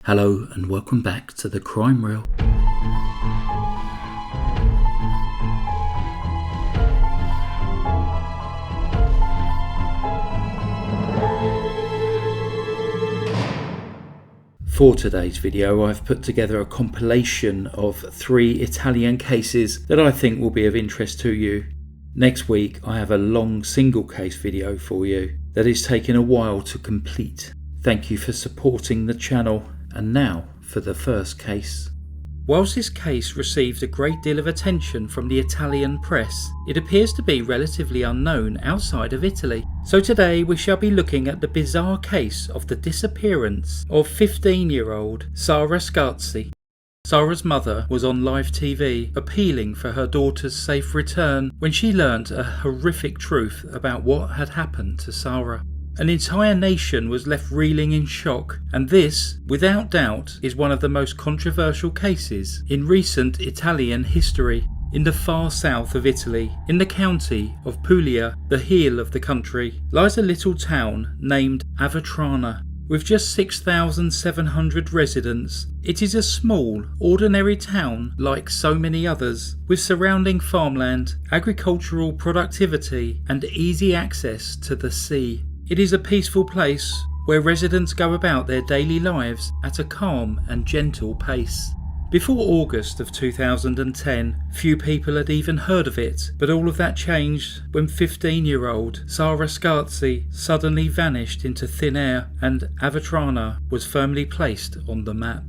Hello and welcome back to the Crime Reel. For today's video, I've put together a compilation of 3 Italian cases that I think will be of interest to you. Next week, I have a long single case video for you that is taking a while to complete. Thank you for supporting the channel. And now for the first case. Whilst this case received a great deal of attention from the Italian press, it appears to be relatively unknown outside of Italy. So today we shall be looking at the bizarre case of the disappearance of 15-year-old Sara Scazzi. Sara's mother was on live TV appealing for her daughter's safe return when she learnt a horrific truth about what had happened to Sara. An entire nation was left reeling in shock, and this, without doubt, is one of the most controversial cases in recent Italian history. In the far south of Italy, in the county of Puglia, the heel of the country, lies a little town named Avetrana. With just 6,700 residents, it is a small, ordinary town like so many others, with surrounding farmland, agricultural productivity, and easy access to the sea. It is a peaceful place where residents go about their daily lives at a calm and gentle pace. Before August of 2010, few people had even heard of it, but all of that changed when 15-year-old Sara Scazzi suddenly vanished into thin air and Avetrana was firmly placed on the map.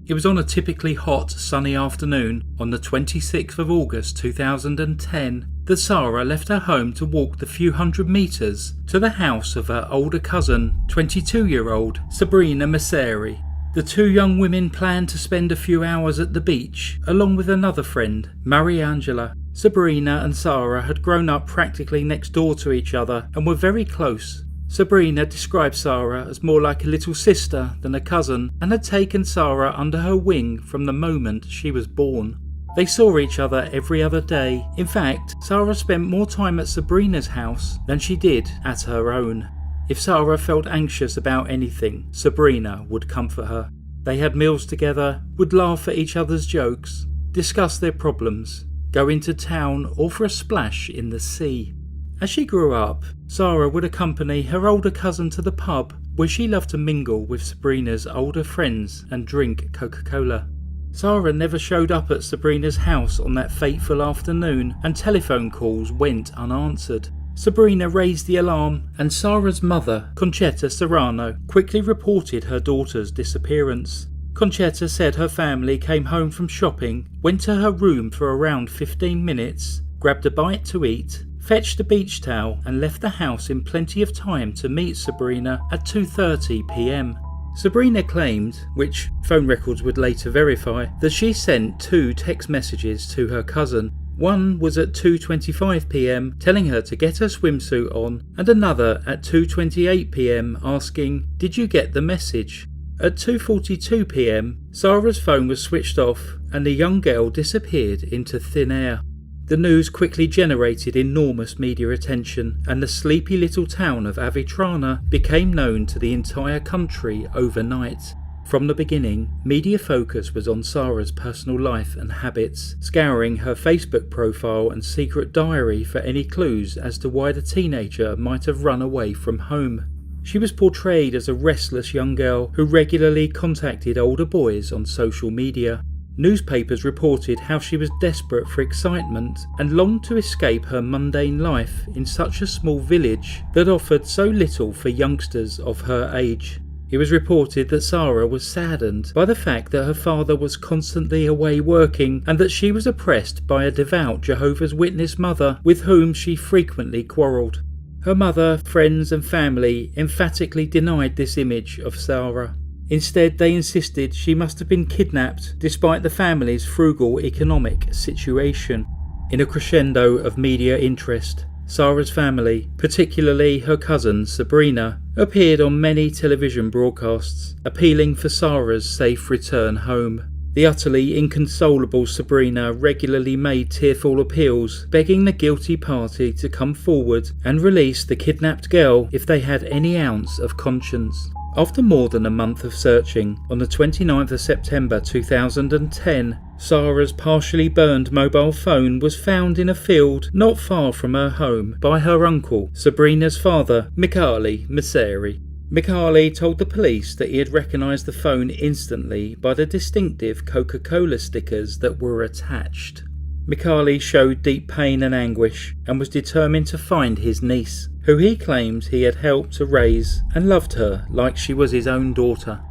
It was on a typically hot, sunny afternoon on the 26th of August 2010 that Sara left her home to walk the few hundred metres to the house of her older cousin, 22-year-old Sabrina Messeri. The two young women planned to spend a few hours at the beach, along with another friend, Mariangela. Sabrina and Sara had grown up practically next door to each other and were very close. Sabrina described Sara as more like a little sister than a cousin and had taken Sara under her wing from the moment she was born. They saw each other every other day. In fact, Sara spent more time at Sabrina's house than she did at her own. If Sara felt anxious about anything, Sabrina would comfort her. They had meals together, would laugh at each other's jokes, discuss their problems, go into town or for a splash in the sea. As she grew up, Sara would accompany her older cousin to the pub where she loved to mingle with Sabrina's older friends and drink Coca-Cola. Sara never showed up at Sabrina's house on that fateful afternoon and telephone calls went unanswered. Sabrina raised the alarm and Sara's mother, Concetta Serrano, quickly reported her daughter's disappearance. Concetta said her family came home from shopping, went to her room for around 15 minutes, grabbed a bite to eat, fetched a beach towel and left the house in plenty of time to meet Sabrina at 2:30 p.m. Sabrina claimed, which phone records would later verify, that she sent 2 text messages to her cousin. One was at 2:25 p.m. telling her to get her swimsuit on, and another at 2:28 p.m. asking, "Did you get the message?" At 2:42 p.m, Sara's phone was switched off and the young girl disappeared into thin air. The news quickly generated enormous media attention, and the sleepy little town of Avetrana became known to the entire country overnight. From the beginning, media focus was on Sara's personal life and habits, scouring her Facebook profile and secret diary for any clues as to why the teenager might have run away from home. She was portrayed as a restless young girl who regularly contacted older boys on social media. Newspapers reported how she was desperate for excitement and longed to escape her mundane life in such a small village that offered so little for youngsters of her age. It was reported that Sara was saddened by the fact that her father was constantly away working and that she was oppressed by a devout Jehovah's Witness mother with whom she frequently quarrelled. Her mother, friends and family emphatically denied this image of Sara. Instead, they insisted she must have been kidnapped despite the family's frugal economic situation. In a crescendo of media interest, Sara's family, particularly her cousin Sabrina, appeared on many television broadcasts, appealing for Sara's safe return home. The utterly inconsolable Sabrina regularly made tearful appeals, begging the guilty party to come forward and release the kidnapped girl if they had any ounce of conscience. After more than a month of searching, on the 29th of September 2010, Sara's partially burned mobile phone was found in a field not far from her home by her uncle, Sabrina's father, Michele Messeri. Michele told the police that he had recognised the phone instantly by the distinctive Coca-Cola stickers that were attached. Michele showed deep pain and anguish and was determined to find his niece, who he claimed he had helped to raise and loved her like she was his own daughter.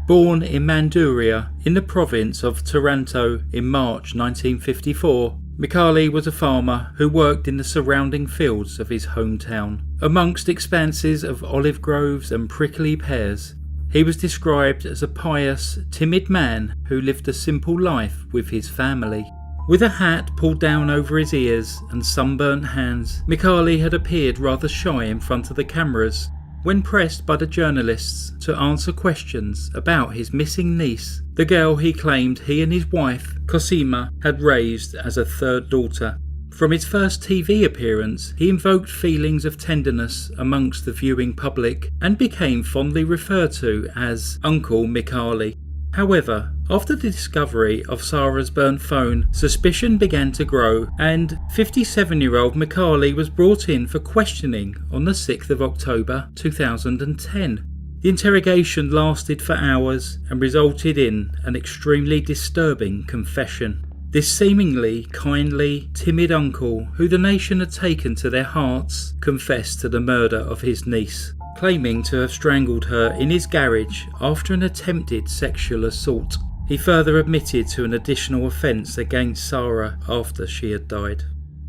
Born in Manduria in the province of Taranto in March 1954, Michele was a farmer who worked in the surrounding fields of his hometown. Amongst expanses of olive groves and prickly pears, he was described as a pious, timid man who lived a simple life with his family. With a hat pulled down over his ears and sunburnt hands, Michele had appeared rather shy in front of the cameras. When pressed by the journalists to answer questions about his missing niece, the girl he claimed he and his wife, Cosima, had raised as a third daughter. From his first TV appearance, he invoked feelings of tenderness amongst the viewing public and became fondly referred to as Uncle Michele. However, after the discovery of Sara's burnt phone, suspicion began to grow and 57-year-old Michele was brought in for questioning on the 6th of October 2010. The interrogation lasted for hours and resulted in an extremely disturbing confession. This seemingly kindly, timid uncle, who the nation had taken to their hearts, confessed to the murder of his niece, claiming to have strangled her in his garage after an attempted sexual assault. He further admitted to an additional offence against Sara after she had died.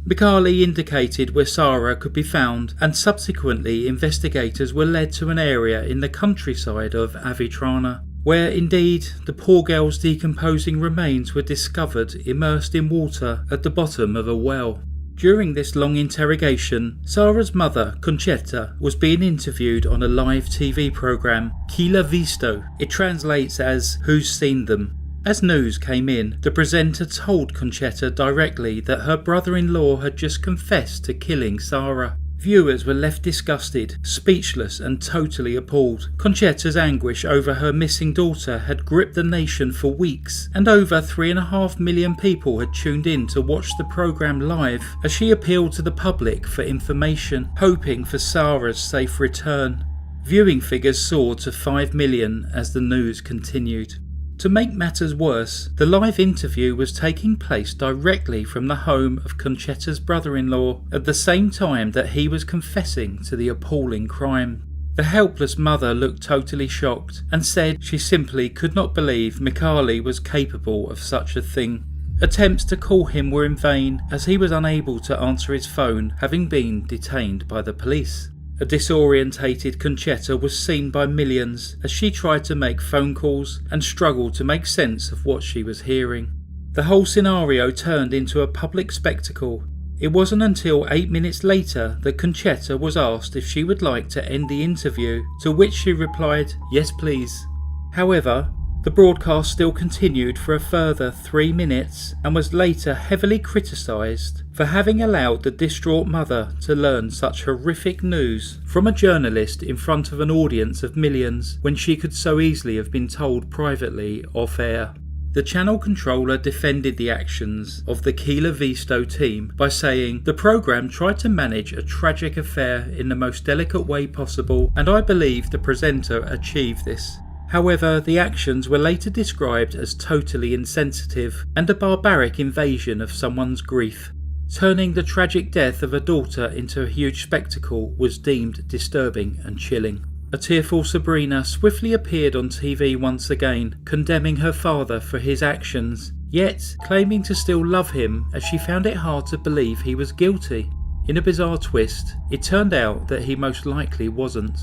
Michele indicated where Sara could be found, and subsequently investigators were led to an area in the countryside of Avitrana, where indeed the poor girl's decomposing remains were discovered immersed in water at the bottom of a well. During this long interrogation, Sara's mother, Concetta, was being interviewed on a live TV programme, Chi l'ha visto. It translates as Who's Seen Them. As news came in, the presenter told Concetta directly that her brother-in-law had just confessed to killing Sara. Viewers were left disgusted, speechless and totally appalled. Concetta's anguish over her missing daughter had gripped the nation for weeks, and over 3.5 million people had tuned in to watch the programme live as she appealed to the public for information, hoping for Sara's safe return. Viewing figures soared to 5 million as the news continued. To make matters worse, the live interview was taking place directly from the home of Concetta's brother-in-law at the same time that he was confessing to the appalling crime. The helpless mother looked totally shocked and said she simply could not believe Michele was capable of such a thing. Attempts to call him were in vain as he was unable to answer his phone, having been detained by the police. A disorientated Concetta was seen by millions as she tried to make phone calls and struggled to make sense of what she was hearing. The whole scenario turned into a public spectacle. It wasn't until 8 minutes later that Concetta was asked if she would like to end the interview, to which she replied, "Yes, please." However, the broadcast still continued for a further 3 minutes and was later heavily criticised for having allowed the distraught mother to learn such horrific news from a journalist in front of an audience of millions when she could so easily have been told privately off air. The channel controller defended the actions of the Chi l'ha visto team by saying the programme tried to manage a tragic affair in the most delicate way possible, and I believe the presenter achieved this. However, the actions were later described as totally insensitive and a barbaric invasion of someone's grief. Turning the tragic death of a daughter into a huge spectacle was deemed disturbing and chilling. A tearful Sabrina swiftly appeared on TV once again, condemning her father for his actions, yet claiming to still love him as she found it hard to believe he was guilty. In a bizarre twist, it turned out that he most likely wasn't.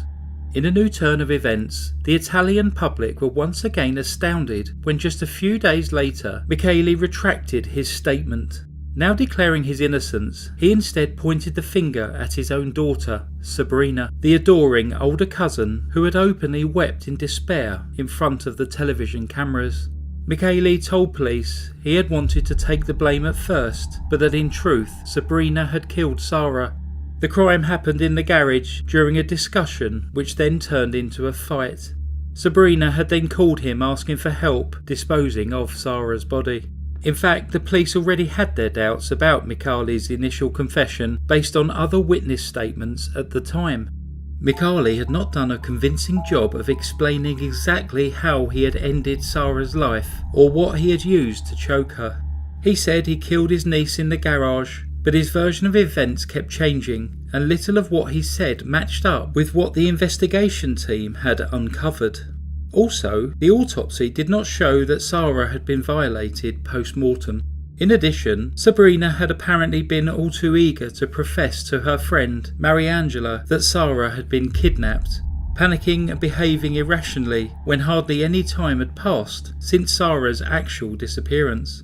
In a new turn of events, the Italian public were once again astounded when just a few days later Michele retracted his statement. Now declaring his innocence, he instead pointed the finger at his own daughter, Sabrina, the adoring older cousin who had openly wept in despair in front of the television cameras. Michele told police he had wanted to take the blame at first, but that in truth Sabrina had killed Sara. The crime happened in the garage during a discussion which then turned into a fight. Sabrina had then called him asking for help disposing of Sara's body. In fact, the police already had their doubts about Michali's initial confession based on other witness statements at the time. Michali had not done a convincing job of explaining exactly how he had ended Sara's life or what he had used to choke her. He said he killed his niece in the garage, but his version of events kept changing, and little of what he said matched up with what the investigation team had uncovered. Also, the autopsy did not show that Sara had been violated post-mortem. In addition, Sabrina had apparently been all too eager to profess to her friend, Mariangela, that Sara had been kidnapped, panicking and behaving irrationally when hardly any time had passed since Sara's actual disappearance.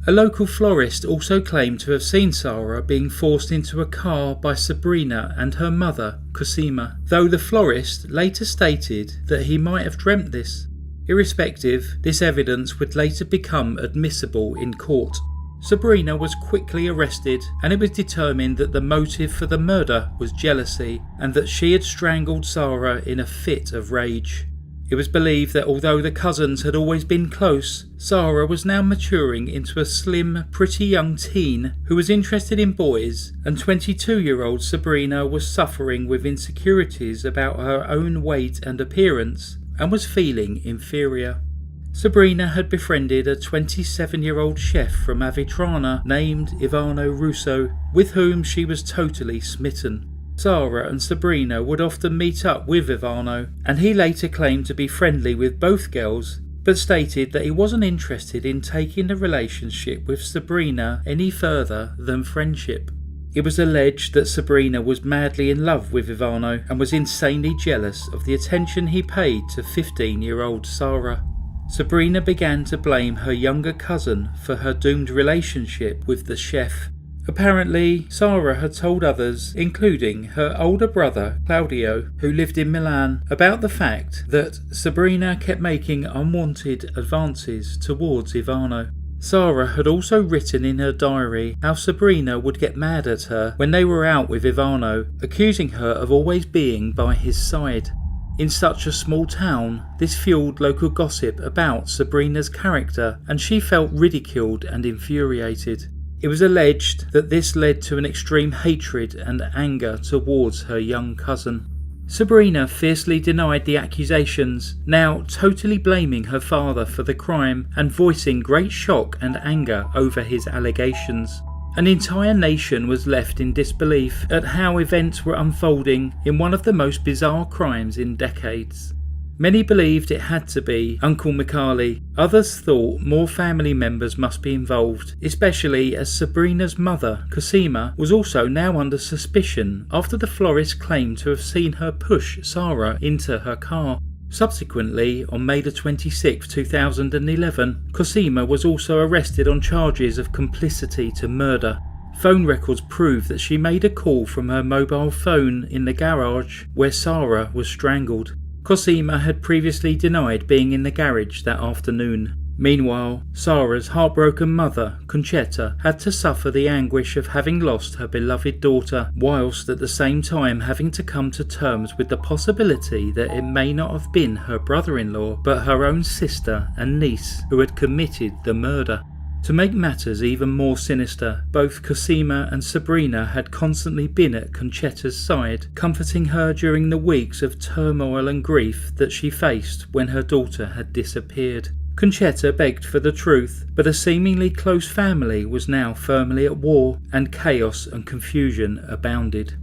A local florist also claimed to have seen Sara being forced into a car by Sabrina and her mother, Cosima, though the florist later stated that he might have dreamt this. Irrespective, this evidence would later become admissible in court. Sabrina was quickly arrested, and it was determined that the motive for the murder was jealousy and that she had strangled Sara in a fit of rage. It was believed that although the cousins had always been close, Sara was now maturing into a slim, pretty young teen who was interested in boys, and 22-year-old Sabrina was suffering with insecurities about her own weight and appearance and was feeling inferior. Sabrina had befriended a 27-year-old chef from Avitrana named Ivano Russo, with whom she was totally smitten. Sara and Sabrina would often meet up with Ivano, and he later claimed to be friendly with both girls, but stated that he wasn't interested in taking the relationship with Sabrina any further than friendship. It was alleged that Sabrina was madly in love with Ivano and was insanely jealous of the attention he paid to 15-year-old Sara. Sabrina began to blame her younger cousin for her doomed relationship with the chef. Apparently, Sara had told others, including her older brother Claudio, who lived in Milan, about the fact that Sabrina kept making unwanted advances towards Ivano. Sara had also written in her diary how Sabrina would get mad at her when they were out with Ivano, accusing her of always being by his side. In such a small town, this fueled local gossip about Sabrina's character, and she felt ridiculed and infuriated. It was alleged that this led to an extreme hatred and anger towards her young cousin. Sabrina fiercely denied the accusations, now totally blaming her father for the crime and voicing great shock and anger over his allegations. An entire nation was left in disbelief at how events were unfolding in one of the most bizarre crimes in decades. Many believed it had to be Uncle Michali. Others thought more family members must be involved, especially as Sabrina's mother, Cosima, was also now under suspicion after the florist claimed to have seen her push Sara into her car. Subsequently, on May 26, 2011, Cosima was also arrested on charges of complicity to murder. Phone records prove that she made a call from her mobile phone in the garage where Sara was strangled. Cosima had previously denied being in the garage that afternoon. Meanwhile, Sara's heartbroken mother, Concetta, had to suffer the anguish of having lost her beloved daughter, whilst at the same time having to come to terms with the possibility that it may not have been her brother-in-law, but her own sister and niece who had committed the murder. To make matters even more sinister, both Cosima and Sabrina had constantly been at Concetta's side, comforting her during the weeks of turmoil and grief that she faced when her daughter had disappeared. Concetta begged for the truth, but a seemingly close family was now firmly at war, and chaos and confusion abounded.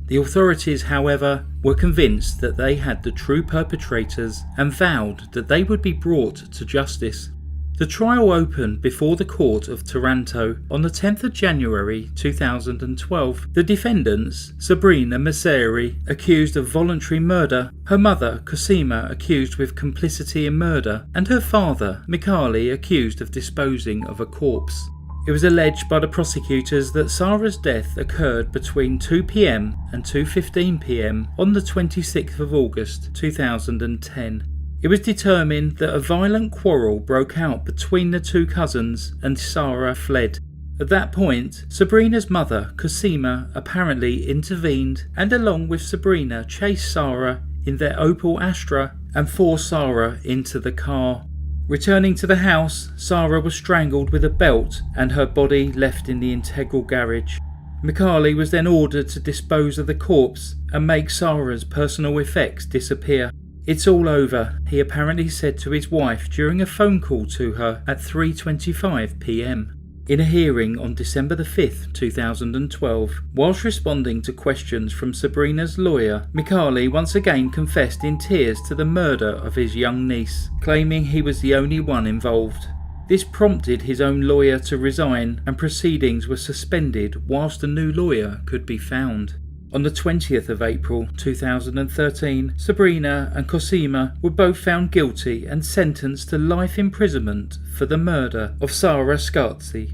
The authorities, however, were convinced that they had the true perpetrators and vowed that they would be brought to justice. The trial opened before the court of Taranto on the 10th of January 2012. The defendants, Sabrina Messeri, accused of voluntary murder, her mother, Cosima, accused with complicity in murder, and her father, Michali, accused of disposing of a corpse. It was alleged by the prosecutors that Sara's death occurred between 2 p.m. and 2:15 p.m. on the 26th of August 2010. It was determined that a violent quarrel broke out between the two cousins and Sara fled. At that point, Sabrina's mother, Cosima, apparently intervened and along with Sabrina chased Sara in their Opel Astra and forced Sara into the car. Returning to the house, Sara was strangled with a belt and her body left in the integral garage. Mikaeli was then ordered to dispose of the corpse and make Sara's personal effects disappear. "It's all over," he apparently said to his wife during a phone call to her at 3:25 p.m. In a hearing on December 5, 2012, whilst responding to questions from Sabrina's lawyer, Mikaeli once again confessed in tears to the murder of his young niece, claiming he was the only one involved. This prompted his own lawyer to resign, and proceedings were suspended whilst a new lawyer could be found. On the 20th of April 2013, Sabrina and Cosima were both found guilty and sentenced to life imprisonment for the murder of Sara Scazzi.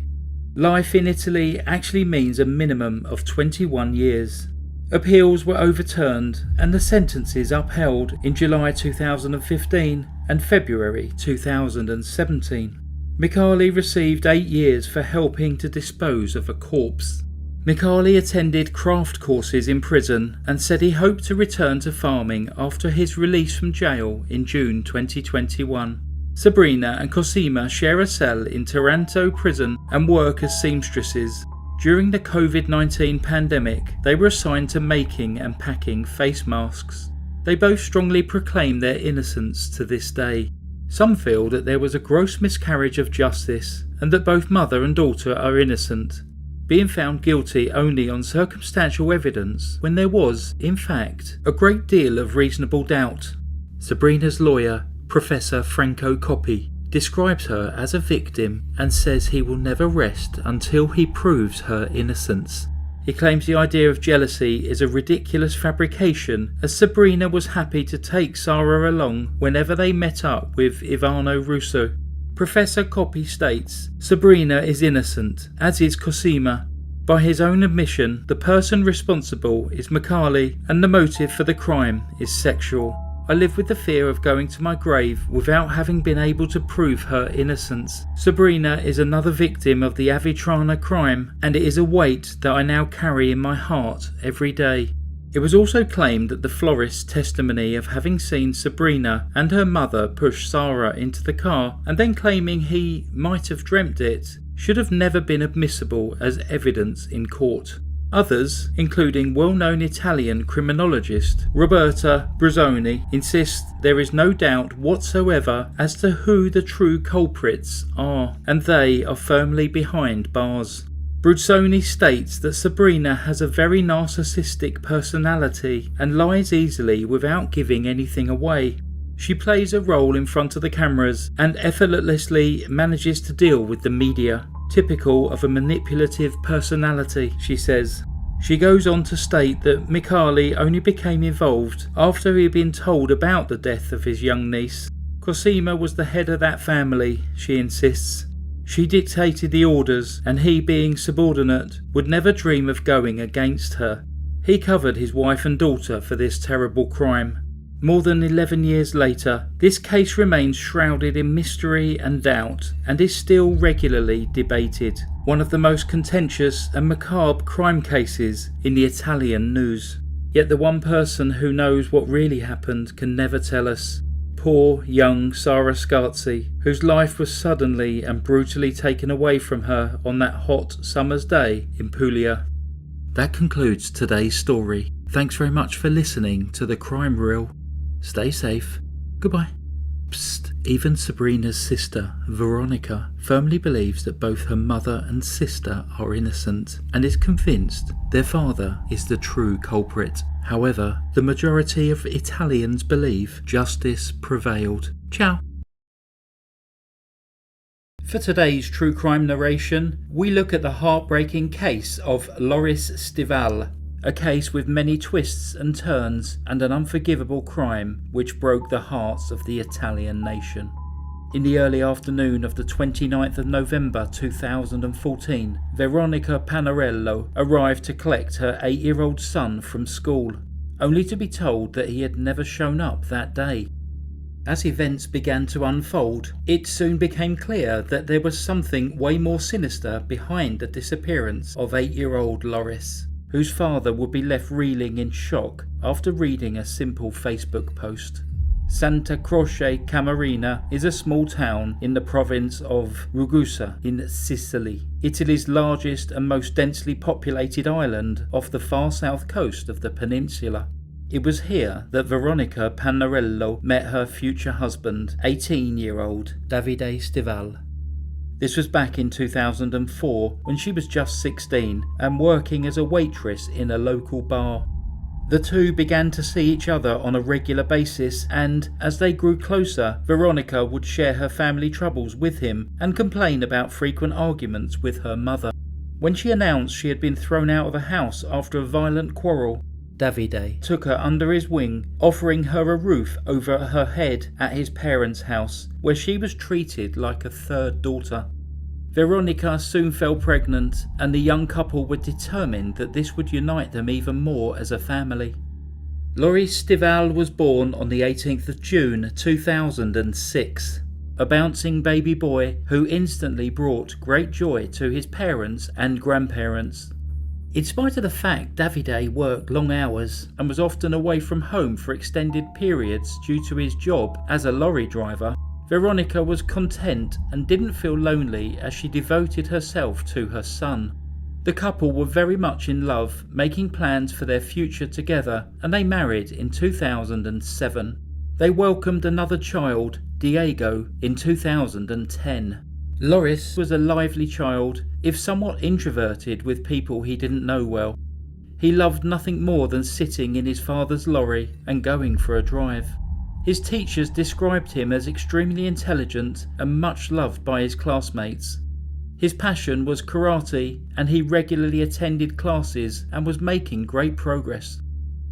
Life in Italy actually means a minimum of 21 years. Appeals were overturned and the sentences upheld in July 2015 and February 2017. Mikaeli received 8 years for helping to dispose of a corpse. Mikaeli attended craft courses in prison and said he hoped to return to farming after his release from jail in June 2021. Sabrina and Cosima share a cell in Taranto prison and work as seamstresses. During the COVID-19 pandemic, they were assigned to making and packing face masks. They both strongly proclaim their innocence to this day. Some feel that there was a gross miscarriage of justice and that both mother and daughter are innocent, being found guilty only on circumstantial evidence when there was, in fact, a great deal of reasonable doubt. Sabrina's lawyer, Professor Franco Coppi, describes her as a victim and says he will never rest until he proves her innocence. He claims the idea of jealousy is a ridiculous fabrication, as Sabrina was happy to take Sara along whenever they met up with Ivano Russo. Professor Coppi states, Sabrina is innocent, as is Cosima. By his own admission, the person responsible is Mikaeli and the motive for the crime is sexual. I live with the fear of going to my grave without having been able to prove her innocence. Sabrina is another victim of the Avitrana crime, and it is a weight that I now carry in my heart every day. It was also claimed that the florist's testimony of having seen Sabrina and her mother push Sara into the car and then claiming he might have dreamt it should have never been admissible as evidence in court. Others, including well-known Italian criminologist Roberta Bruzzoni, insist there is no doubt whatsoever as to who the true culprits are, and they are firmly behind bars. Bruzzoni states that Sabrina has a very narcissistic personality and lies easily without giving anything away. She plays a role in front of the cameras and effortlessly manages to deal with the media, typical of a manipulative personality, she says. She goes on to state that Mikaeli only became involved after he had been told about the death of his young niece. Cosima was the head of that family, she insists. She dictated the orders, and he, being subordinate, would never dream of going against her. He covered his wife and daughter for this terrible crime. More than 11 years later, this case remains shrouded in mystery and doubt, and is still regularly debated. One of the most contentious and macabre crime cases in the Italian news. Yet the one person who knows what really happened can never tell us. Poor young Sara Scazzi, whose life was suddenly and brutally taken away from her on that hot summer's day in Puglia. That concludes today's story. Thanks very much for listening to the Crime Reel. Stay safe. Goodbye. Psst. Even Sabrina's sister, Veronica, firmly believes that both her mother and sister are innocent and is convinced their father is the true culprit. However, the majority of Italians believe justice prevailed. Ciao. For today's true crime narration, we look at the heartbreaking case of Lorys Stival, a case with many twists and turns and an unforgivable crime which broke the hearts of the Italian nation. In the early afternoon of the 29th of November 2014, Veronica Panarello arrived to collect her 8-year-old son from school, only to be told that he had never shown up that day. As events began to unfold, it soon became clear that there was something way more sinister behind the disappearance of 8-year-old Lorys, whose father would be left reeling in shock after reading a simple Facebook post. Santa Croce Camarina is a small town in the province of Ragusa in Sicily, Italy's largest and most densely populated island off the far south coast of the peninsula. It was here that Veronica Panarello met her future husband, 18-year-old Davide Stival. This was back in 2004 when she was just 16 and working as a waitress in a local bar. The two began to see each other on a regular basis, and as they grew closer, Veronica would share her family troubles with him and complain about frequent arguments with her mother. When she announced she had been thrown out of a house after a violent quarrel, Davide took her under his wing, offering her a roof over her head at his parents' house, where she was treated like a third daughter. Veronica soon fell pregnant, and the young couple were determined that this would unite them even more as a family. Lorys Stival was born on the 18th of June 2006, a bouncing baby boy who instantly brought great joy to his parents and grandparents. In spite of the fact Davide worked long hours and was often away from home for extended periods due to his job as a lorry driver, Veronica was content and didn't feel lonely as she devoted herself to her son. The couple were very much in love, making plans for their future together, and they married in 2007. They welcomed another child, Diego, in 2010. Lorys was a lively child, if somewhat introverted with people he didn't know well. He loved nothing more than sitting in his father's lorry and going for a drive. His teachers described him as extremely intelligent and much loved by his classmates. His passion was karate, and he regularly attended classes and was making great progress.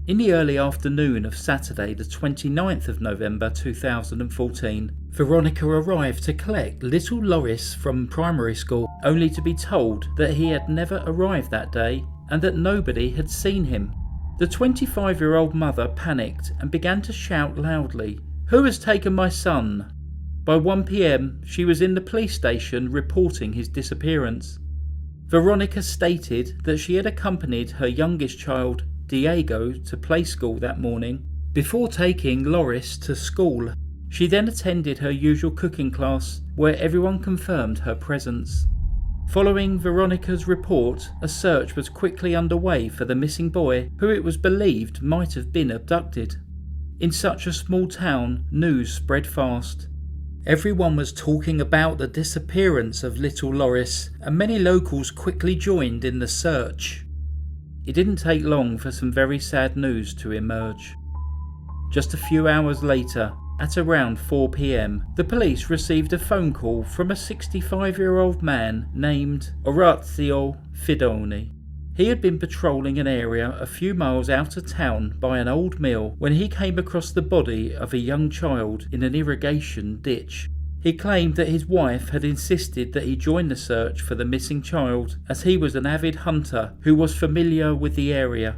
In the early afternoon of Saturday the 29th of November 2014, Veronica arrived to collect little Lorys from primary school, only to be told that he had never arrived that day and that nobody had seen him. The 25-year-old mother panicked and began to shout loudly, "Who has taken my son?" By 1 p.m, she was in the police station reporting his disappearance. Veronica stated that she had accompanied her youngest child, Diego, to play school that morning before taking Lorys to school. She then attended her usual cooking class, where everyone confirmed her presence. Following Veronica's report, a search was quickly underway for the missing boy, who it was believed might have been abducted. In such a small town, news spread fast. Everyone was talking about the disappearance of little Lorys, and many locals quickly joined in the search. It didn't take long for some very sad news to emerge. Just a few hours later, at around 4 p.m, the police received a phone call from a 65-year-old man named Orazio Fidoni. He had been patrolling an area a few miles out of town by an old mill when he came across the body of a young child in an irrigation ditch. He claimed that his wife had insisted that he join the search for the missing child, as he was an avid hunter who was familiar with the area.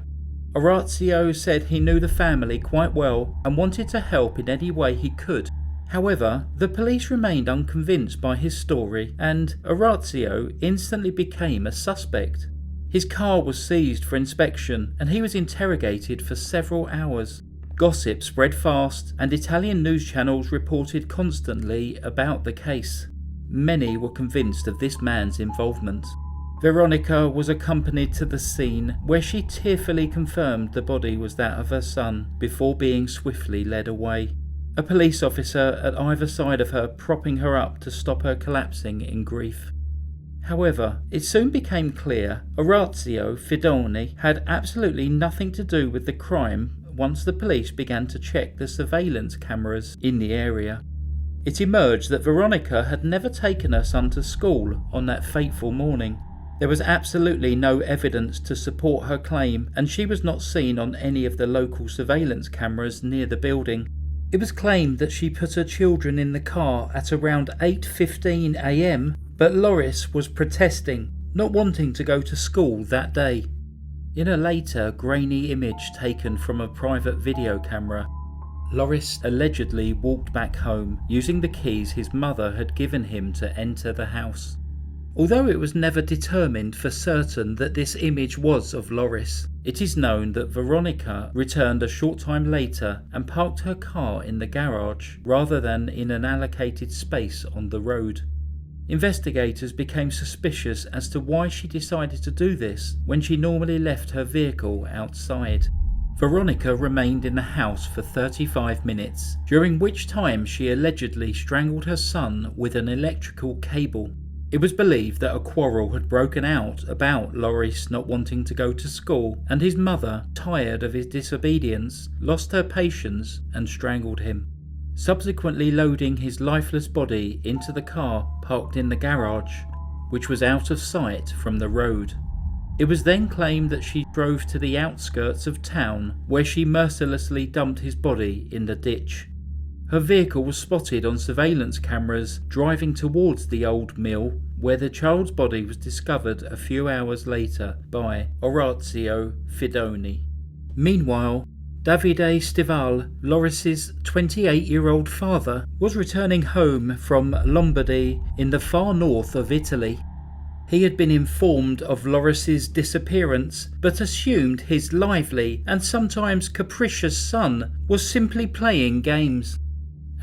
Orazio said he knew the family quite well and wanted to help in any way he could. However, the police remained unconvinced by his story, and Orazio instantly became a suspect. His car was seized for inspection and he was interrogated for several hours. Gossip spread fast and Italian news channels reported constantly about the case. Many were convinced of this man's involvement. Veronica was accompanied to the scene, where she tearfully confirmed the body was that of her son before being swiftly led away. A police officer at either side of her propping her up to stop her collapsing in grief. However, it soon became clear Orazio Fidoni had absolutely nothing to do with the crime once the police began to check the surveillance cameras in the area. It emerged that Veronica had never taken her son to school on that fateful morning. There was absolutely no evidence to support her claim, and she was not seen on any of the local surveillance cameras near the building. It was claimed that she put her children in the car at around 8:15 a.m, but Lorys was protesting, not wanting to go to school that day. In a later grainy image taken from a private video camera, Lorys allegedly walked back home using the keys his mother had given him to enter the house. Although it was never determined for certain that this image was of Lorys, it is known that Veronica returned a short time later and parked her car in the garage rather than in an allocated space on the road. Investigators became suspicious as to why she decided to do this when she normally left her vehicle outside. Veronica remained in the house for 35 minutes, during which time she allegedly strangled her son with an electrical cable. It was believed that a quarrel had broken out about Lorys not wanting to go to school, and his mother, tired of his disobedience, lost her patience and strangled him, subsequently loading his lifeless body into the car parked in the garage, which was out of sight from the road. It was then claimed that she drove to the outskirts of town, where she mercilessly dumped his body in the ditch. Her vehicle was spotted on surveillance cameras driving towards the old mill, where the child's body was discovered a few hours later by Orazio Fidoni. Meanwhile, Davide Stival, Lorys' 28-year-old father, was returning home from Lombardy in the far north of Italy. He had been informed of Lorys' disappearance, but assumed his lively and sometimes capricious son was simply playing games.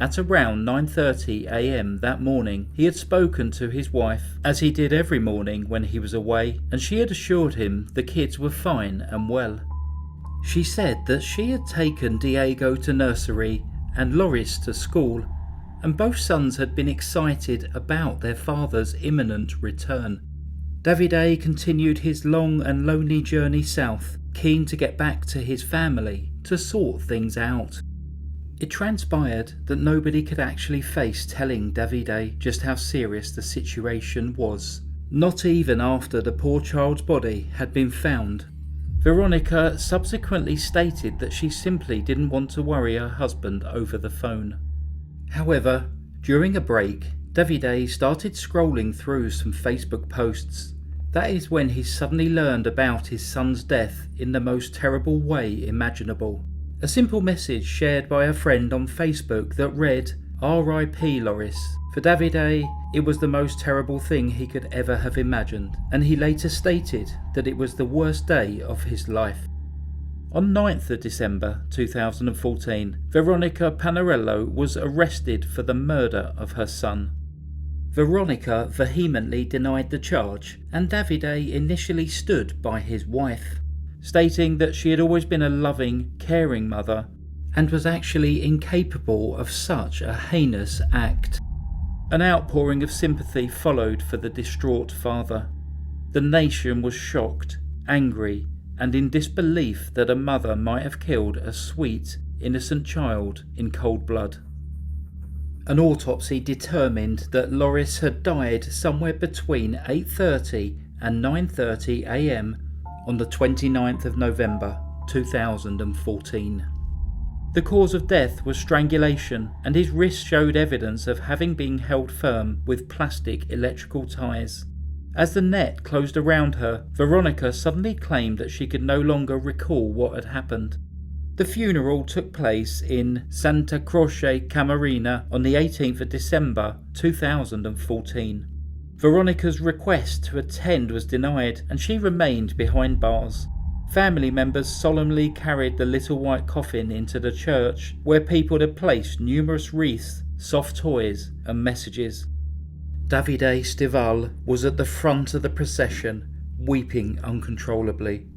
At around 9:30 a.m. that morning, he had spoken to his wife, as he did every morning when he was away, and she had assured him the kids were fine and well. She said that she had taken Diego to nursery and Lorys to school, and both sons had been excited about their father's imminent return. Davide continued his long and lonely journey south, keen to get back to his family to sort things out. It transpired that nobody could actually face telling Davide just how serious the situation was, not even after the poor child's body had been found. Veronica subsequently stated that she simply didn't want to worry her husband over the phone. However, during a break, Davide started scrolling through some Facebook posts. That is when he suddenly learned about his son's death in the most terrible way imaginable. A simple message shared by a friend on Facebook that read, "R.I.P. Lorys." For Davide, it was the most terrible thing he could ever have imagined, and he later stated that it was the worst day of his life. On 9th of December 2014, Veronica Panarello was arrested for the murder of her son. Veronica vehemently denied the charge, and Davide initially stood by his wife, stating that she had always been a loving, caring mother and was actually incapable of such a heinous act. An outpouring of sympathy followed for the distraught father. The nation was shocked, angry, and in disbelief that a mother might have killed a sweet, innocent child in cold blood. An autopsy determined that Lorys had died somewhere between 8:30 and 9:30 a.m. on the 29th of November 2014. The cause of death was strangulation, and his wrist showed evidence of having been held firm with plastic electrical ties. As the net closed around her, Veronica suddenly claimed that she could no longer recall what had happened. The funeral took place in Santa Croce Camarina on the 18th of December 2014. Veronica's request to attend was denied, and she remained behind bars. Family members solemnly carried the little white coffin into the church, where people had placed numerous wreaths, soft toys and messages. Davide Stival was at the front of the procession, weeping uncontrollably.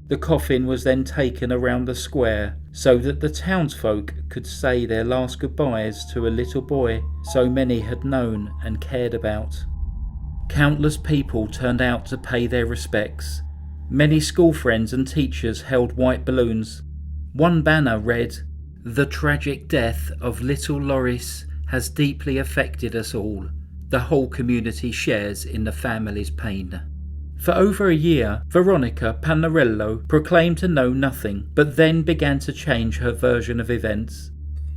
The coffin was then taken around the square so that the townsfolk could say their last goodbyes to a little boy so many had known and cared about. Countless people turned out to pay their respects. Many school friends and teachers held white balloons. One banner read, "The tragic death of little Lorys has deeply affected us all. The whole community shares in the family's pain." For over a year, Veronica Panarello proclaimed to know nothing, but then began to change her version of events.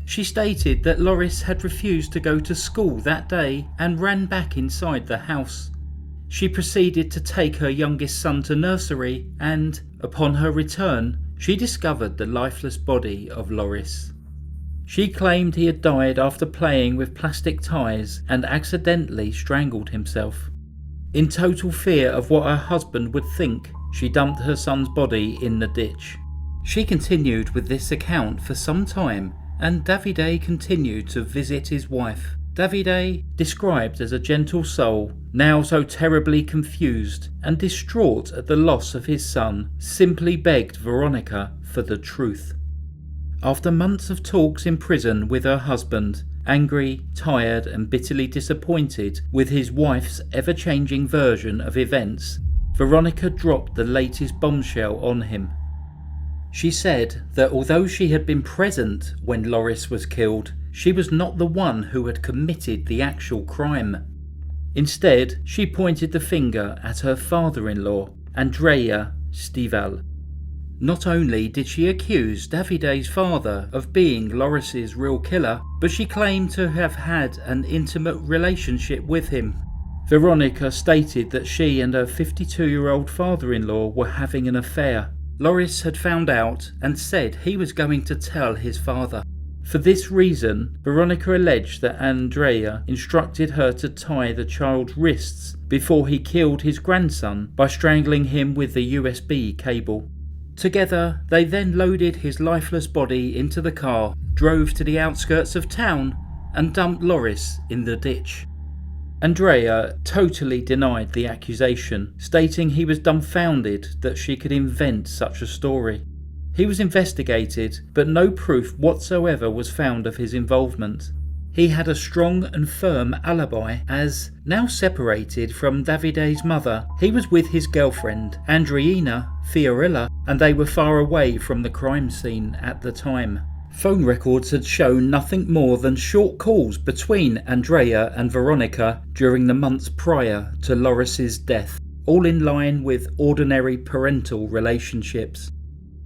She stated that Lorys had refused to go to school that day and ran back inside the house. She proceeded to take her youngest son to nursery and, upon her return, she discovered the lifeless body of Lorys. She claimed he had died after playing with plastic ties and accidentally strangled himself. In total fear of what her husband would think, she dumped her son's body in the ditch. She continued with this account for some time, and Davide continued to visit his wife. Davide, described as a gentle soul, now so terribly confused and distraught at the loss of his son, simply begged Veronica for the truth. After months of talks in prison with her husband, angry, tired and bitterly disappointed with his wife's ever-changing version of events, Veronica dropped the latest bombshell on him. She said that although she had been present when Lorys was killed, she was not the one who had committed the actual crime. Instead, she pointed the finger at her father-in-law, Nardo Stival. Not only did she accuse Davide's father of being Lorys's real killer, but she claimed to have had an intimate relationship with him. Veronica stated that she and her 52-year-old father-in-law were having an affair. Lorys had found out and said he was going to tell his father. For this reason, Veronica alleged that Andrea instructed her to tie the child's wrists before he killed his grandson by strangling him with the USB cable. Together, they then loaded his lifeless body into the car, drove to the outskirts of town, and dumped Lorys in the ditch. Andrea totally denied the accusation, stating he was dumbfounded that she could invent such a story. He was investigated, but no proof whatsoever was found of his involvement. He had a strong and firm alibi as, now separated from Davide's mother, he was with his girlfriend, Andreina Fiorilla, and they were far away from the crime scene at the time. Phone records had shown nothing more than short calls between Andrea and Veronica during the months prior to Lorys's death, all in line with ordinary parental relationships.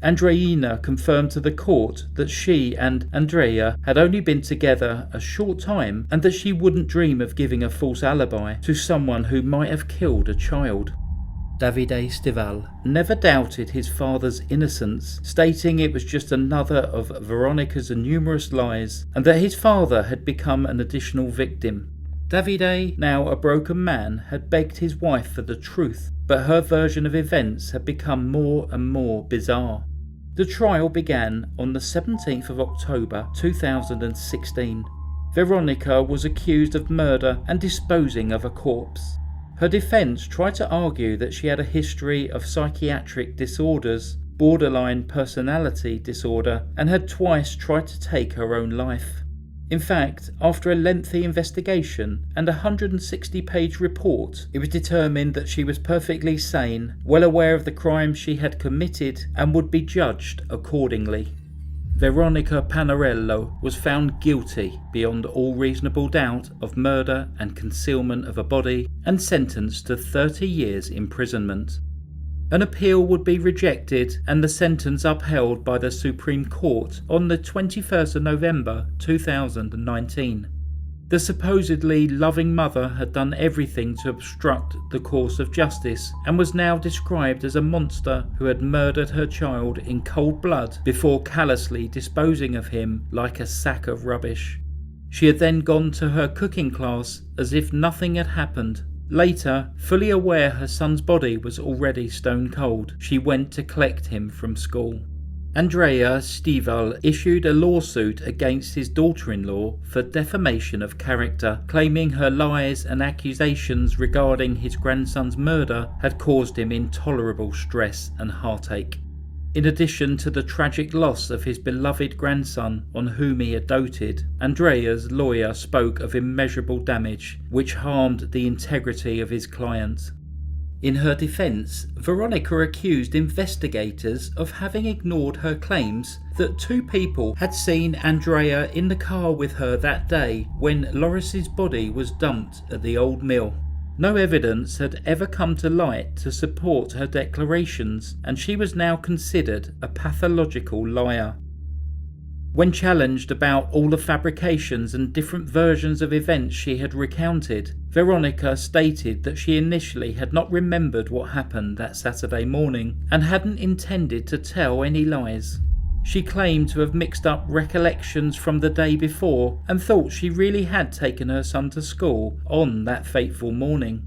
Andreina confirmed to the court that she and Andrea had only been together a short time and that she wouldn't dream of giving a false alibi to someone who might have killed a child. Lorys Stival never doubted his father's innocence, stating it was just another of Veronica's numerous lies and that his father had become an additional victim. Davide, now a broken man, had begged his wife for the truth, but her version of events had become more and more bizarre. The trial began on the 17th of October 2016. Veronica was accused of murder and disposing of a corpse. Her defence tried to argue that she had a history of psychiatric disorders, borderline personality disorder, and had twice tried to take her own life. In fact, after a lengthy investigation and a 160-page report, it was determined that she was perfectly sane, well aware of the crimes she had committed, and would be judged accordingly. Veronica Panarello was found guilty beyond all reasonable doubt of murder and concealment of a body and sentenced to 30 years imprisonment. An appeal would be rejected and the sentence upheld by the Supreme Court on the 21st of November 2019. The supposedly loving mother had done everything to obstruct the course of justice and was now described as a monster who had murdered her child in cold blood before callously disposing of him like a sack of rubbish. She had then gone to her cooking class as if nothing had happened. Later, fully aware her son's body was already stone cold, she went to collect him from school. Lorys Stival issued a lawsuit against his daughter-in-law for defamation of character, claiming her lies and accusations regarding his grandson's murder had caused him intolerable stress and heartache. In addition to the tragic loss of his beloved grandson on whom he had doted, Andrea's lawyer spoke of immeasurable damage which harmed the integrity of his client. In her defence, Veronica accused investigators of having ignored her claims that two people had seen Andrea in the car with her that day when Lorys's body was dumped at the old mill. No evidence had ever come to light to support her declarations, and she was now considered a pathological liar. When challenged about all the fabrications and different versions of events she had recounted, Veronica stated that she initially had not remembered what happened that Saturday morning and hadn't intended to tell any lies. She claimed to have mixed up recollections from the day before and thought she really had taken her son to school on that fateful morning.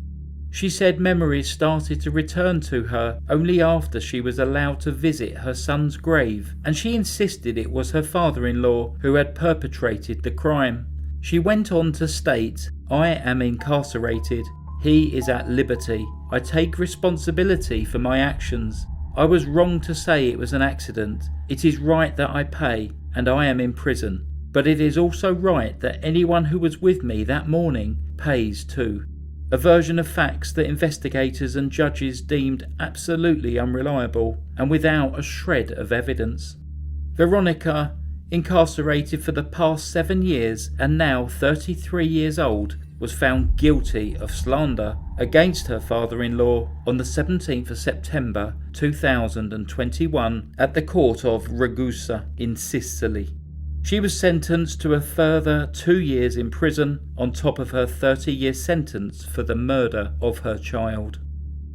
She said memories started to return to her only after she was allowed to visit her son's grave, and she insisted it was her father-in-law who had perpetrated the crime. She went on to state, "I am incarcerated. He is at liberty. I take responsibility for my actions. I was wrong to say it was an accident. It is right that I pay, and I am in prison. But it is also right that anyone who was with me that morning pays too." A version of facts that investigators and judges deemed absolutely unreliable and without a shred of evidence. Veronica, incarcerated for the past 7 years and now 33 years old, was found guilty of slander against her father-in-law on the 17th of September 2021 at the court of Ragusa in Sicily. She was sentenced to a further 2 years in prison on top of her 30-year sentence for the murder of her child.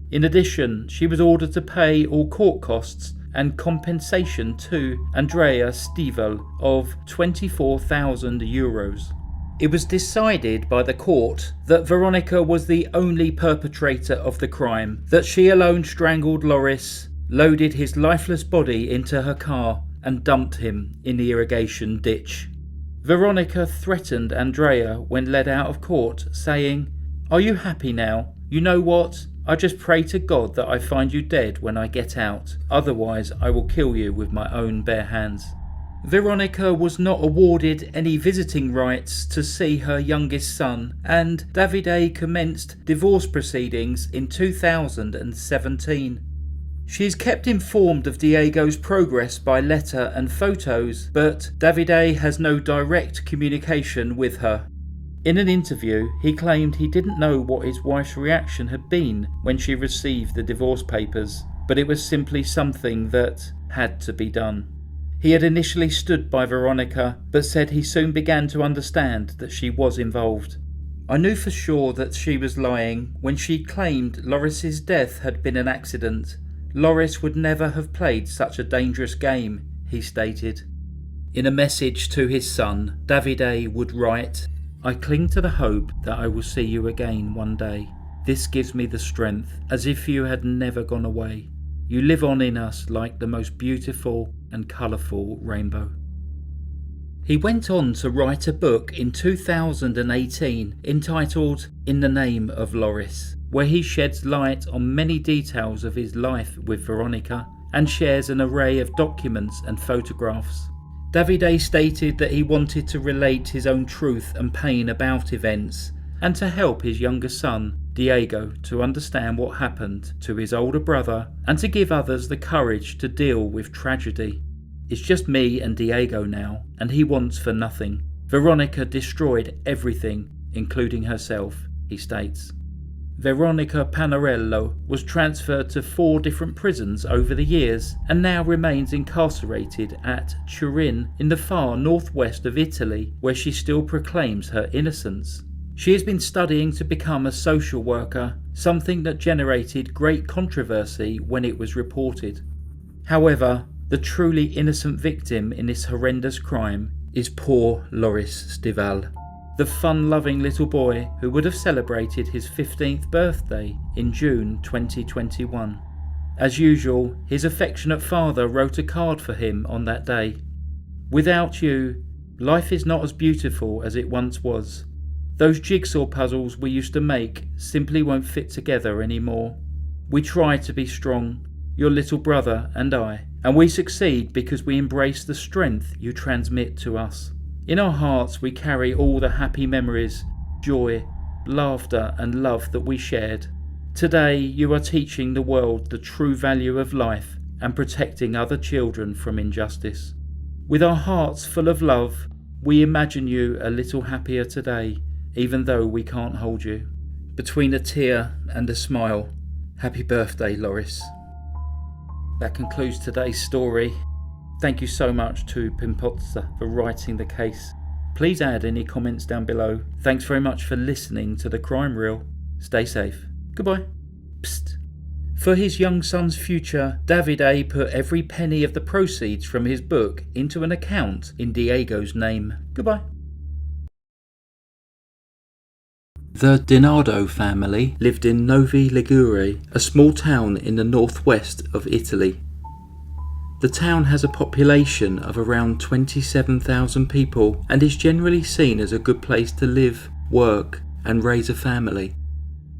In addition, she was ordered to pay all court costs and compensation to Andrea Stival of €24,000. It was decided by the court that Veronica was the only perpetrator of the crime, that she alone strangled Lorys, loaded his lifeless body into her car and dumped him in the irrigation ditch. Veronica threatened Andrea when led out of court, saying, "Are you happy now? You know what? I just pray to God that I find you dead when I get out. Otherwise I will kill you with my own bare hands." Veronica was not awarded any visiting rights to see her youngest son, and Davide commenced divorce proceedings in 2017. She is kept informed of Diego's progress by letter and photos, but Davide has no direct communication with her. In an interview, he claimed he didn't know what his wife's reaction had been when she received the divorce papers, but it was simply something that had to be done. He had initially stood by Veronica, but said he soon began to understand that she was involved. "I knew for sure that she was lying when she claimed Lorys's death had been an accident. Lorys would never have played such a dangerous game," he stated. In a message to his son, Davide would write, "I cling to the hope that I will see you again one day. This gives me the strength, as if you had never gone away. You live on in us like the most beautiful and colourful rainbow." He went on to write a book in 2018 entitled In the Name of Lorys, where he sheds light on many details of his life with Veronica and shares an array of documents and photographs. Davide stated that he wanted to relate his own truth and pain about events, and to help his younger son, Diego, to understand what happened to his older brother and to give others the courage to deal with tragedy. "It's just me and Diego now, and he wants for nothing. Veronica destroyed everything, including herself," he states. Veronica Panarello was transferred to 4 different prisons over the years and now remains incarcerated at Turin in the far northwest of Italy, where she still proclaims her innocence. She has been studying to become a social worker, something that generated great controversy when it was reported. However, the truly innocent victim in this horrendous crime is poor Lorys Stival, the fun-loving little boy who would have celebrated his 15th birthday in June 2021. As usual, his affectionate father wrote a card for him on that day. "Without you, life is not as beautiful as it once was. Those jigsaw puzzles we used to make simply won't fit together anymore. We try to be strong, your little brother and I, and we succeed because we embrace the strength you transmit to us. In our hearts we carry all the happy memories, joy, laughter and love that we shared. Today you are teaching the world the true value of life and protecting other children from injustice. With our hearts full of love, we imagine you a little happier today, even though we can't hold you." Between a tear and a smile, happy birthday, Lorys. That concludes today's story. Thank you so much to Pimpozza for writing the case. Please add any comments down below. Thanks very much for listening to the Crime Reel. Stay safe. Goodbye. Psst. For his young son's future, Davide put every penny of the proceeds from his book into an account in Diego's name. Goodbye. The Nardo family lived in Novi Ligure, a small town in the northwest of Italy. The town has a population of around 27,000 people and is generally seen as a good place to live, work and raise a family.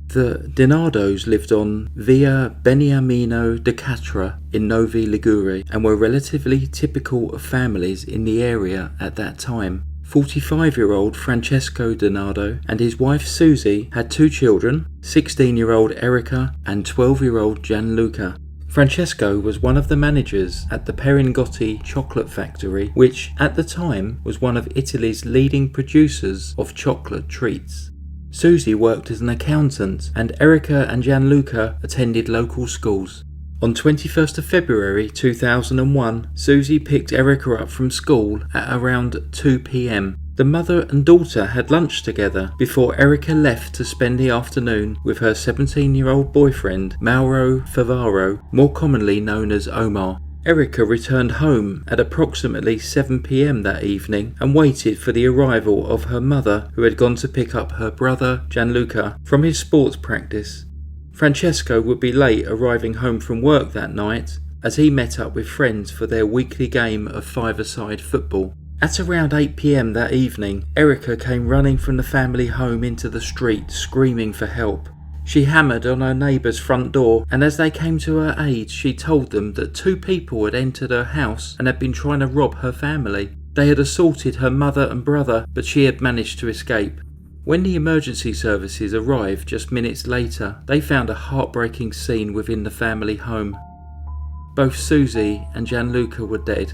The Dinardos lived on Via Beniamino de Catra in Novi Ligure and were relatively typical of families in the area at that time. 45-year-old Francesco Dinardo and his wife Susie had 2 children, 16-year-old Erica and 12-year-old Gianluca. Francesco was one of the managers at the Peringotti chocolate factory, which at the time was one of Italy's leading producers of chocolate treats. Susie worked as an accountant and Erica and Gianluca attended local schools. On 21st of February 2001, Susie picked Erica up from school at around 2 p.m. The mother and daughter had lunch together before Erica left to spend the afternoon with her 17-year-old boyfriend Mauro Favaro, more commonly known as Omar. Erica returned home at approximately 7 p.m. that evening and waited for the arrival of her mother, who had gone to pick up her brother Gianluca from his sports practice. Francesco would be late arriving home from work that night as he met up with friends for their weekly game of five-a-side football. At around 8 p.m. that evening, Erica came running from the family home into the street screaming for help. She hammered on her neighbour's front door, and as they came to her aid, she told them that 2 people had entered her house and had been trying to rob her family. They had assaulted her mother and brother, but she had managed to escape. When the emergency services arrived just minutes later, they found a heartbreaking scene within the family home. Both Susie and Gianluca were dead.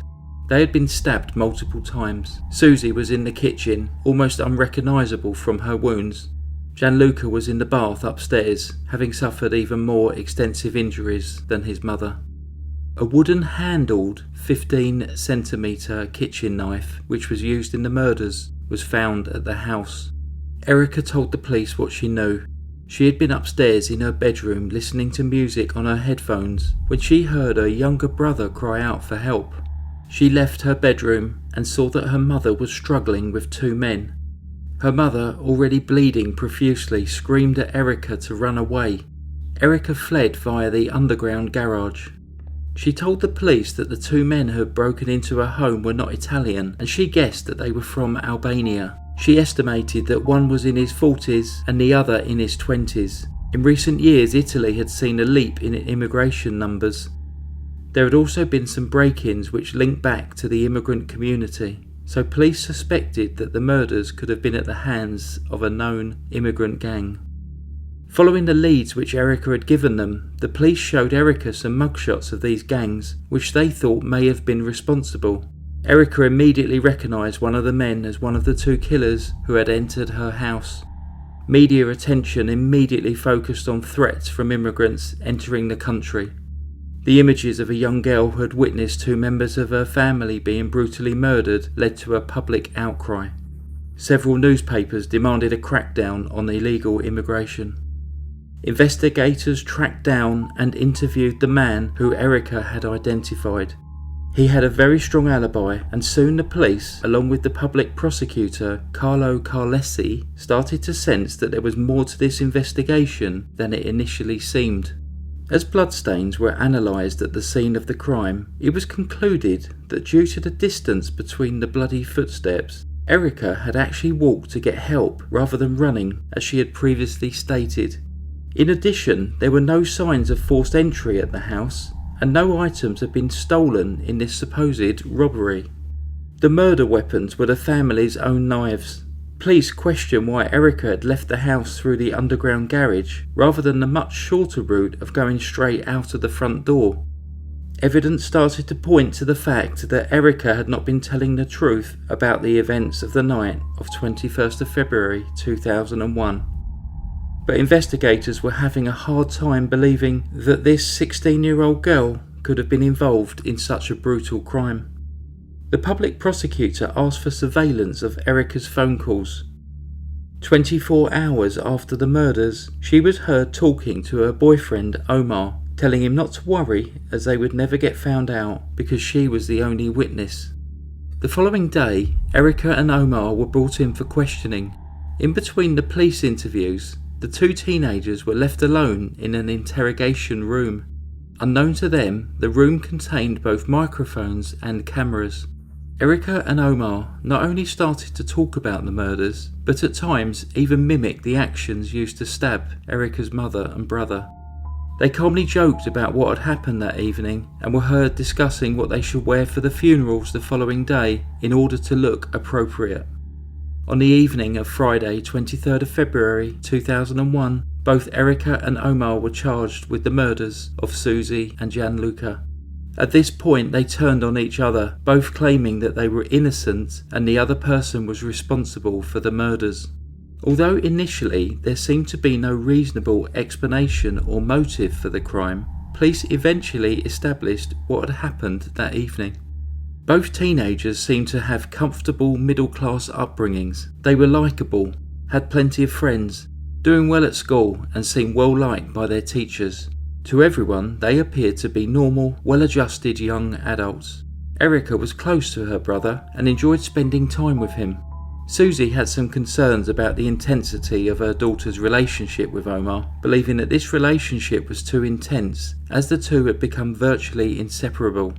They had been stabbed multiple times. Susie was in the kitchen, almost unrecognisable from her wounds. Gianluca was in the bath upstairs, having suffered even more extensive injuries than his mother. A wooden-handled 15cm kitchen knife, which was used in the murders, was found at the house. Erica told the police what she knew. She had been upstairs in her bedroom listening to music on her headphones when she heard her younger brother cry out for help. She left her bedroom and saw that her mother was struggling with 2 men. Her mother, already bleeding profusely, screamed at Erica to run away. Erica fled via the underground garage. She told the police that the 2 men who had broken into her home were not Italian, and she guessed that they were from Albania. She estimated that one was in his 40s and the other in his 20s. In recent years, Italy had seen a leap in immigration numbers. There had also been some break-ins which linked back to the immigrant community, so police suspected that the murders could have been at the hands of a known immigrant gang. Following the leads which Erica had given them, the police showed Erica some mugshots of these gangs, which they thought may have been responsible. Erica immediately recognised one of the men as one of the 2 killers who had entered her house. Media attention immediately focused on threats from immigrants entering the country. The images of a young girl who had witnessed 2 members of her family being brutally murdered led to a public outcry. Several newspapers demanded a crackdown on illegal immigration. Investigators tracked down and interviewed the man who Erica had identified. He had a very strong alibi, and soon the police, along with the public prosecutor Carlo Carlesi, started to sense that there was more to this investigation than it initially seemed. As bloodstains were analysed at the scene of the crime, it was concluded that due to the distance between the bloody footsteps, Erica had actually walked to get help rather than running, as she had previously stated. In addition, there were no signs of forced entry at the house, and no items had been stolen in this supposed robbery. The murder weapons were the family's own knives. Police questioned why Erica had left the house through the underground garage rather than the much shorter route of going straight out of the front door. Evidence started to point to the fact that Erica had not been telling the truth about the events of the night of 21st of February 2001. But investigators were having a hard time believing that this 16-year-old girl could have been involved in such a brutal crime. The public prosecutor asked for surveillance of Erica's phone calls. 24 hours after the murders, she was heard talking to her boyfriend Omar, telling him not to worry as they would never get found out because she was the only witness. The following day, Erica and Omar were brought in for questioning. In between the police interviews, the two teenagers were left alone in an interrogation room. Unknown to them, the room contained both microphones and cameras. Erica and Omar not only started to talk about the murders, but at times even mimicked the actions used to stab Erica's mother and brother. They calmly joked about what had happened that evening and were heard discussing what they should wear for the funerals the following day in order to look appropriate. On the evening of Friday, 23rd of February 2001, both Erica and Omar were charged with the murders of Susie and Gianluca. At this point, they turned on each other, both claiming that they were innocent and the other person was responsible for the murders. Although initially there seemed to be no reasonable explanation or motive for the crime, police eventually established what had happened that evening. Both teenagers seemed to have comfortable middle-class upbringings. They were likeable, had plenty of friends, doing well at school and seemed well liked by their teachers. To everyone, they appeared to be normal, well-adjusted young adults. Erica was close to her brother and enjoyed spending time with him. Susie had some concerns about the intensity of her daughter's relationship with Omar, believing that this relationship was too intense, as the two had become virtually inseparable.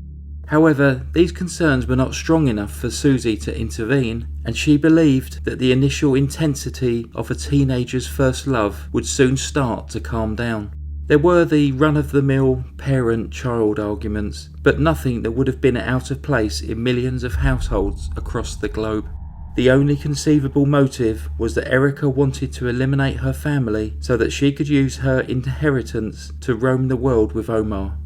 However, these concerns were not strong enough for Susie to intervene, and she believed that the initial intensity of a teenager's first love would soon start to calm down. There were the run-of-the-mill parent-child arguments, but nothing that would have been out of place in millions of households across the globe. The only conceivable motive was that Erica wanted to eliminate her family so that she could use her inheritance to roam the world with Omar.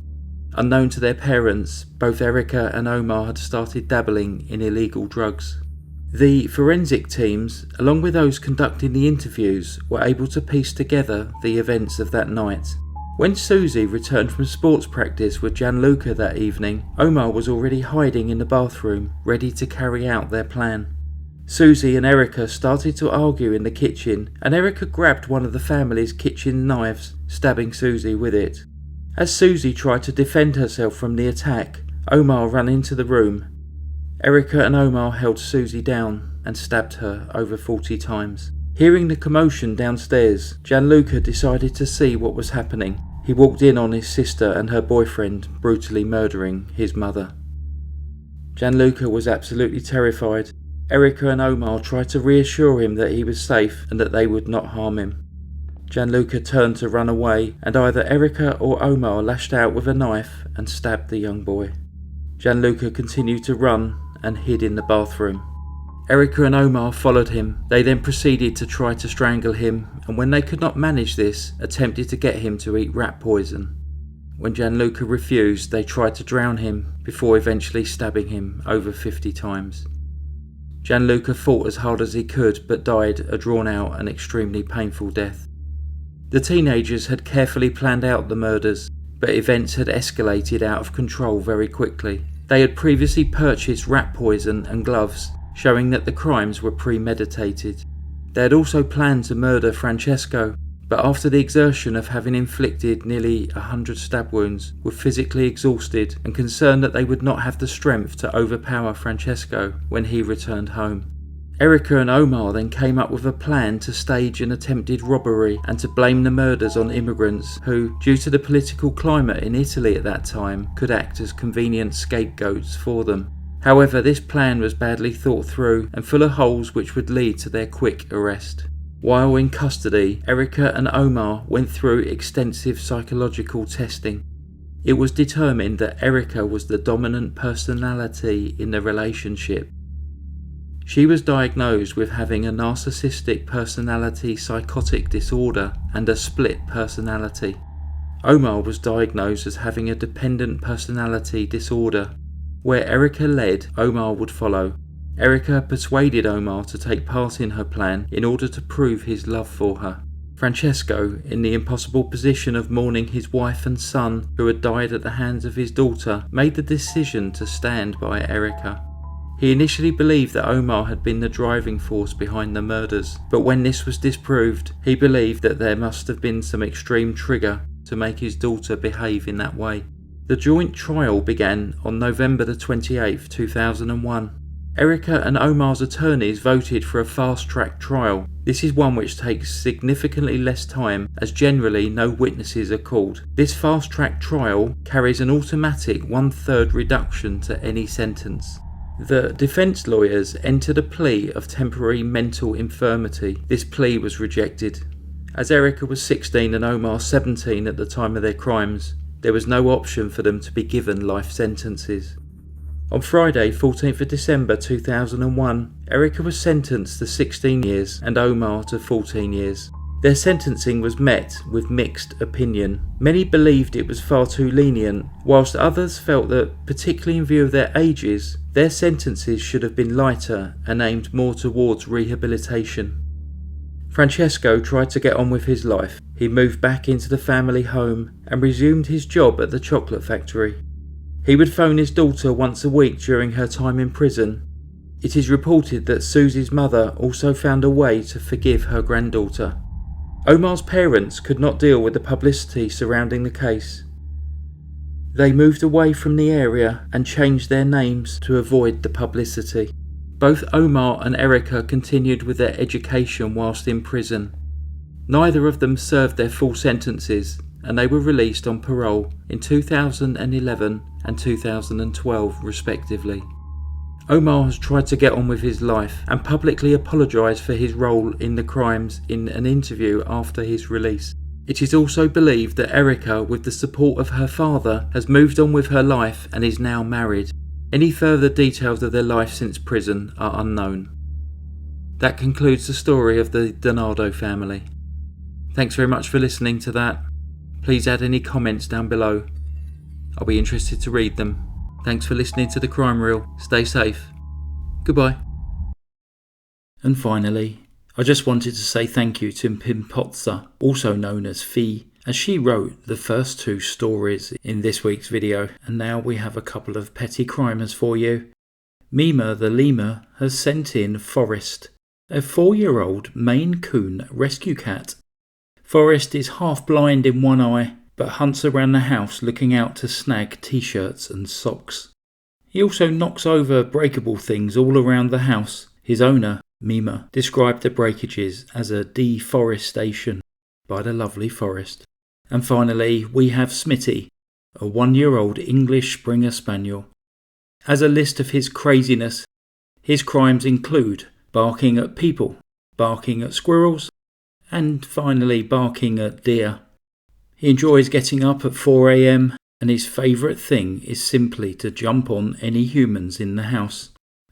Unknown to their parents, both Erica and Omar had started dabbling in illegal drugs. The forensic teams, along with those conducting the interviews, were able to piece together the events of that night. When Susie returned from sports practice with Gianluca that evening, Omar was already hiding in the bathroom, ready to carry out their plan. Susie and Erica started to argue in the kitchen, and Erica grabbed one of the family's kitchen knives, stabbing Susie with it. As Susie tried to defend herself from the attack, Omar ran into the room. Erica and Omar held Susie down and stabbed her over 40 times. Hearing the commotion downstairs, Gianluca decided to see what was happening. He walked in on his sister and her boyfriend brutally murdering his mother. Gianluca was absolutely terrified. Erica and Omar tried to reassure him that he was safe and that they would not harm him. Gianluca turned to run away, and either Erica or Omar lashed out with a knife and stabbed the young boy. Gianluca continued to run and hid in the bathroom. Erica and Omar followed him. They then proceeded to try to strangle him, and when they could not manage this, attempted to get him to eat rat poison. When Gianluca refused, they tried to drown him before eventually stabbing him over 50 times. Gianluca fought as hard as he could but died a drawn-out and extremely painful death. The teenagers had carefully planned out the murders, but events had escalated out of control very quickly. They had previously purchased rat poison and gloves, showing that the crimes were premeditated. They had also planned to murder Francesco, but after the exertion of having inflicted nearly 100 stab wounds, were physically exhausted and concerned that they would not have the strength to overpower Francesco when he returned home. Erica and Omar then came up with a plan to stage an attempted robbery and to blame the murders on immigrants who, due to the political climate in Italy at that time, could act as convenient scapegoats for them. However, this plan was badly thought through and full of holes which would lead to their quick arrest. While in custody, Erica and Omar went through extensive psychological testing. It was determined that Erica was the dominant personality in the relationship. She was diagnosed with having a narcissistic personality psychotic disorder and a split personality. Omar was diagnosed as having a dependent personality disorder. Where Erica led, Omar would follow. Erica persuaded Omar to take part in her plan in order to prove his love for her. Francesco, in the impossible position of mourning his wife and son who had died at the hands of his daughter, made the decision to stand by Erica. He initially believed that Omar had been the driving force behind the murders, but when this was disproved, he believed that there must have been some extreme trigger to make his daughter behave in that way. The joint trial began on November the 28th, 2001. Erica and Omar's attorneys voted for a fast-track trial. This is one which takes significantly less time, as generally no witnesses are called. This fast-track trial carries an automatic 1/3 reduction to any sentence. The defence lawyers entered a plea of temporary mental infirmity. This plea was rejected. As Erica was 16 and Omar 17 at the time of their crimes, there was no option for them to be given life sentences. On Friday, 14th of December 2001, Erica was sentenced to 16 years and Omar to 14 years. Their sentencing was met with mixed opinion. Many believed it was far too lenient, whilst others felt that, particularly in view of their ages, their sentences should have been lighter and aimed more towards rehabilitation. Francesco tried to get on with his life. He moved back into the family home and resumed his job at the chocolate factory. He would phone his daughter once a week during her time in prison. It is reported that Susie's mother also found a way to forgive her granddaughter. Omar's parents could not deal with the publicity surrounding the case. They moved away from the area and changed their names to avoid the publicity. Both Omar and Erica continued with their education whilst in prison. Neither of them served their full sentences, and they were released on parole in 2011 and 2012 respectively. Omar has tried to get on with his life and publicly apologised for his role in the crimes in an interview after his release. It is also believed that Erica, with the support of her father, has moved on with her life and is now married. Any further details of their life since prison are unknown. That concludes the story of the Nardo family. Thanks very much for listening to that. Please add any comments down below. I'll be interested to read them. Thanks for listening to The Crime Reel. Stay safe. Goodbye. And finally, I just wanted to say thank you to Pimpotza, also known as Fee, as she wrote the first 2 stories in this week's video. And now we have a couple of petty crimers for you. Mima the lemur has sent in Forrest, a 4-year-old Maine Coon rescue cat. Forrest is half blind in one eye, but hunts around the house looking out to snag t-shirts and socks. He also knocks over breakable things all around the house. His owner, Mima, described the breakages as a deforestation by the lovely Forrest. And finally, we have Smitty, a 1-year-old English Springer Spaniel. As a list of his craziness, his crimes include barking at people, barking at squirrels, and finally barking at deer. He enjoys getting up at 4 a.m. and his favourite thing is simply to jump on any humans in the house.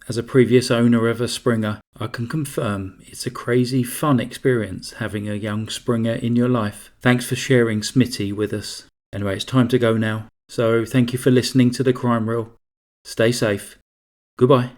As a previous owner of a Springer, I can confirm it's a crazy fun experience having a young Springer in your life. Thanks for sharing Smitty with us. Anyway, it's time to go now. So thank you for listening to The Crime Reel. Stay safe. Goodbye.